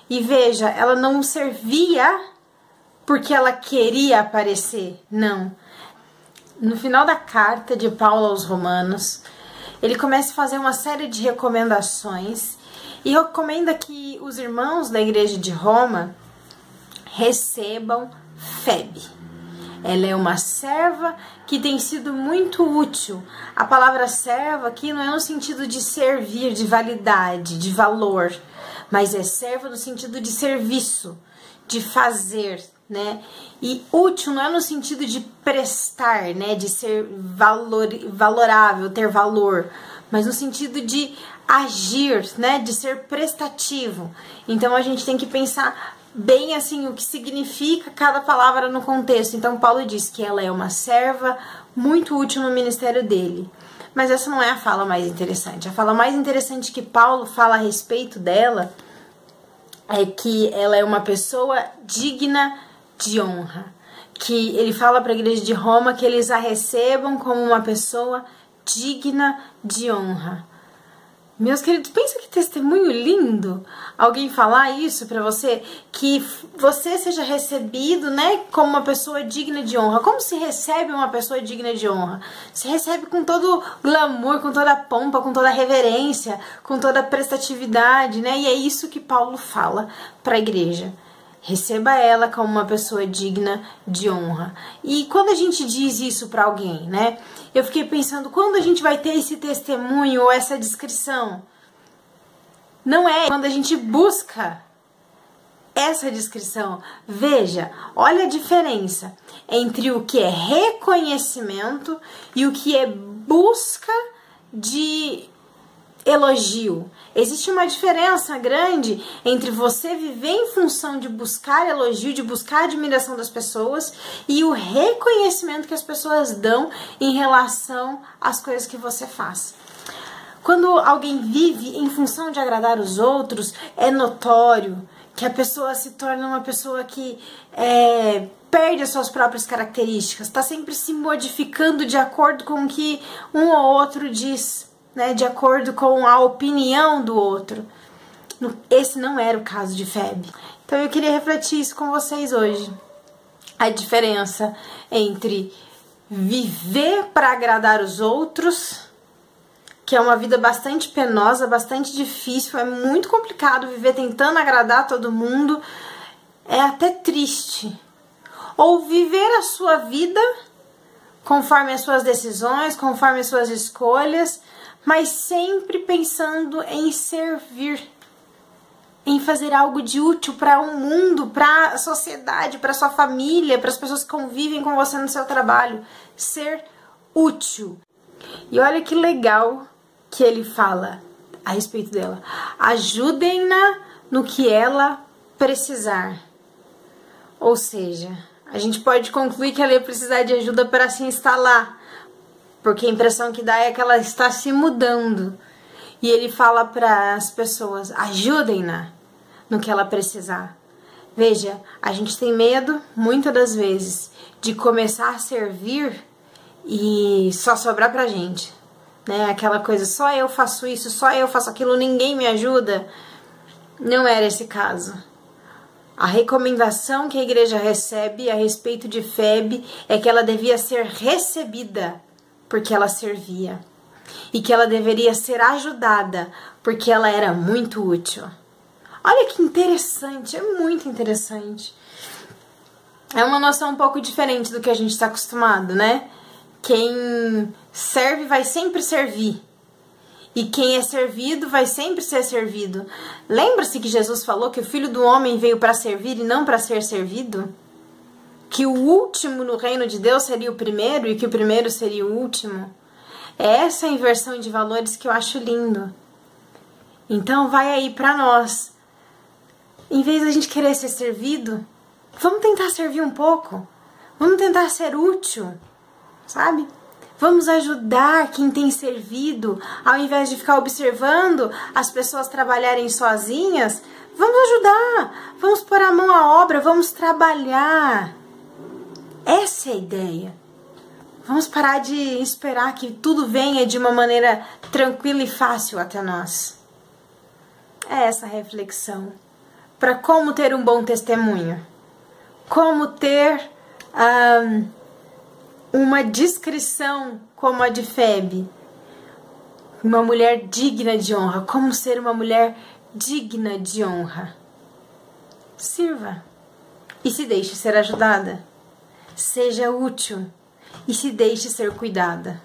E veja, ela não servia porque ela queria aparecer, não. No final da carta de Paulo aos Romanos, ele começa a fazer uma série de recomendações e recomenda que os irmãos da igreja de Roma recebam Febe. Ela é uma serva que tem sido muito útil. A palavra serva aqui não é no sentido de servir, de validade, de valor, mas é serva no sentido de serviço, de fazer, né? E útil não é no sentido de prestar, né? De ser valorável, ter valor, mas no sentido de agir, né? De ser prestativo. Então a gente tem que pensar bem assim o que significa cada palavra no contexto. Então Paulo diz que ela é uma serva muito útil no ministério dele. Mas essa não é a fala mais interessante. A fala mais interessante que Paulo fala a respeito dela é que ela é uma pessoa digna de honra. Que ele fala para a igreja de Roma que eles a recebam como uma pessoa digna de honra. Meus queridos, pensa que testemunho lindo alguém falar isso pra você, que você seja recebido, né, como uma pessoa digna de honra. Como se recebe uma pessoa digna de honra? Se recebe com todo glamour, com toda pompa, com toda reverência, com toda prestatividade, né? E é isso que Paulo fala pra igreja. Receba ela como uma pessoa digna de honra. E quando a gente diz isso pra alguém, né? Eu fiquei pensando, quando a gente vai ter esse testemunho ou essa descrição? Não é quando a gente busca essa descrição. Veja, olha a diferença entre o que é reconhecimento e o que é busca de elogio. Existe uma diferença grande entre você viver em função de buscar elogio, de buscar admiração das pessoas e o reconhecimento que as pessoas dão em relação às coisas que você faz. Quando alguém vive em função de agradar os outros, é notório que a pessoa se torna uma pessoa que perde as suas próprias características, está sempre se modificando de acordo com o que um ou outro diz, né, de acordo com a opinião do outro. Esse não era o caso de Febe. Então eu queria refletir isso com vocês hoje. A diferença entre viver para agradar os outros, que é uma vida bastante penosa, bastante difícil, é muito complicado viver tentando agradar todo mundo, é até triste. Ou viver a sua vida conforme as suas decisões, conforme as suas escolhas, mas sempre pensando em servir, em fazer algo de útil para o mundo, para a sociedade, para sua família, para as pessoas que convivem com você no seu trabalho. Ser útil. E olha que legal que ele fala a respeito dela. Ajudem-na no que ela precisar. Ou seja, a gente pode concluir que ela ia precisar de ajuda para se instalar, porque a impressão que dá é que ela está se mudando. E ele fala para as pessoas, ajudem-na no que ela precisar. Veja, a gente tem medo, muitas das vezes, de começar a servir e só sobrar pra gente, né? Aquela coisa, só eu faço isso, só eu faço aquilo, ninguém me ajuda. Não era esse caso. A recomendação que a igreja recebe a respeito de Febe é que ela devia ser recebida porque ela servia, e que ela deveria ser ajudada porque ela era muito útil. Olha que interessante, é muito interessante. É uma noção um pouco diferente do que a gente está acostumado, né? Quem serve vai sempre servir, e quem é servido vai sempre ser servido. Lembra-se que Jesus falou que o Filho do Homem veio para servir e não para ser servido? Que o último no reino de Deus seria o primeiro e que o primeiro seria o último. É essa inversão de valores que eu acho lindo. Então vai aí pra nós. Em vez da gente querer ser servido, vamos tentar servir um pouco. Vamos tentar ser útil, sabe? Vamos ajudar quem tem servido, ao invés de ficar observando as pessoas trabalharem sozinhas. Vamos ajudar, vamos pôr a mão à obra, vamos trabalhar. Essa é a ideia. Vamos parar de esperar que tudo venha de uma maneira tranquila e fácil até nós. É essa a reflexão para como ter um bom testemunho, como ter uma discrição como a de Febe, uma mulher digna de honra, como ser uma mulher digna de honra. Sirva e se deixe ser ajudada, seja útil e se deixe ser cuidada.